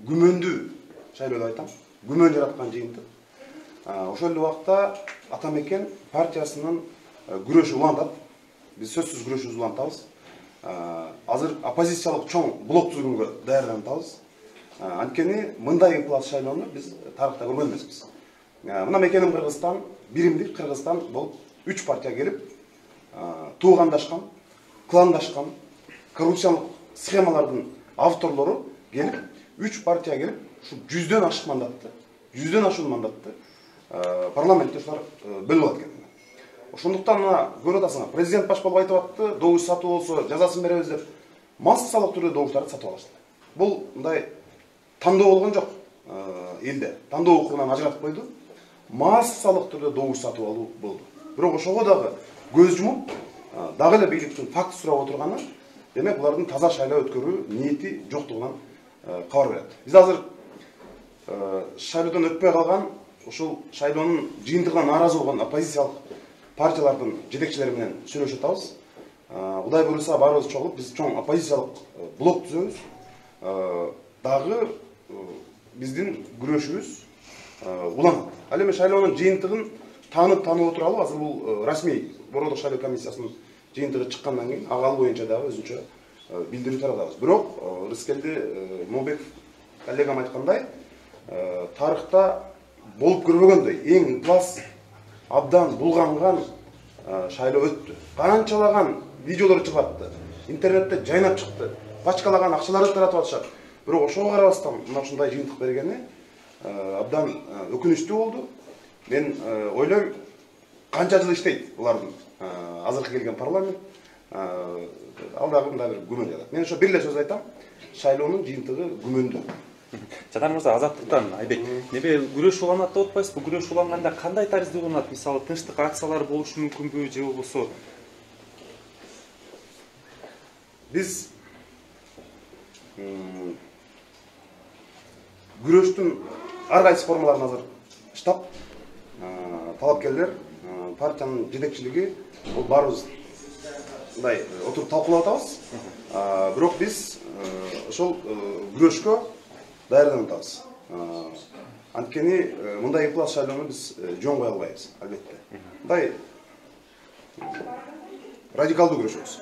күмөндүү шайлоо деп айтам. Күмөн жараткан жыйынтык. Ошол эле убакта Атамекен партиясынын күрөшү улантат. Биз сөзсүз күрөшүбүздү улантабыз. Азыр оппозициялык чоң блок түзгөнгө даярданабыз. Анткени мындай ыкылас шайлоону биз тарыхта көргөн эмеспиз. Мына мекеним Кыргызстан, биримдик Кыргызстан болуп 3 партия келип, туугандашкан, кландашкан, коррупциялык схемалардын авторлору келип, 3 партия келип, ушу 100дөн ашык мандатты, 100дөн ашуун мандатты парламентте ушулар бөлүп алат экен. Ошондуктан мына көрүп атасыңар, президент баш болуп айтып атты, добуш сатып болсо жазасын беребиз деп, массалык түрдө добуштарды сатып алышты. Бул мындай тандоо болгон жок элде. Тандоо укугунан ажыратып койду. Массалык түрдө добуш сатып алуу болду. Бирок ошого дагы көз жумуп, дагы эле бийликтин факт сурап отурганы, демек булардын таза шайлоо өткөрүү ниети жоктугунан кабар берет. Биз азыр шайлоодон өтпөй калган, ушул шайлоонун жыйынтыгына нааразы болгон оппозициялык партиялардын жетекчилери менен сүйлөшүп атабыз. Кудай буйруса баарыбыз чогулуп, биз чоң оппозициялык блок түзөбүз. Дагы биздин күрөшүбүз уланат. Ал эми шайлоонун жыйынтыгын таанып отуралы, азыр бул расмий Бородок шайлоо комиссиясынын жыйынтыгы чыккандан кийин ага боюнча дагы өзүнчө билдирүү таратабыз. Бирок Рыскелди Момбеков коллегам айткандай, тарыхта болуп көрбөгөндөй эң ыкылас, абдан булганган шайлоо өттү. Канчалаган видеолор чыгып атты. Интернетте жайнап чыкты. Пачкалаган акчаларды таратып атышат. Бирок ошого карабастан мына ушундай жыйынтык бергени абдан өкүнүчтүү болду. Мен ойлойм, канча жыл иштейт булардын азыркы келген парламент, ал дагы мындай бир күмөн жатат. Мен ошо бир эле сөз айтам, шайлоонун жыйынтыгы күмөндүү. Жадан мырза, Азаттыктан Айбек, неме күрөш уланат деп атпайсызбы? Күрөш уланганда кандай таризде уланат? Мисалы, тынчтык акциялар болушу мүмкүнбү, же болбосо? Биз күрөштүн ар кайсы формаларын азыр штаб, талапкерлер, партиянын жетекчилиги, бул баарыбыз мындай отуруп талкуулап атабыз. Бирок биз ошол күрөшкө даярданып атабыз. Анткени мындай ыкылас шайлоону биз жөн кое албайбыз, албетте. Мындай радикалдуу күрөшөбүз.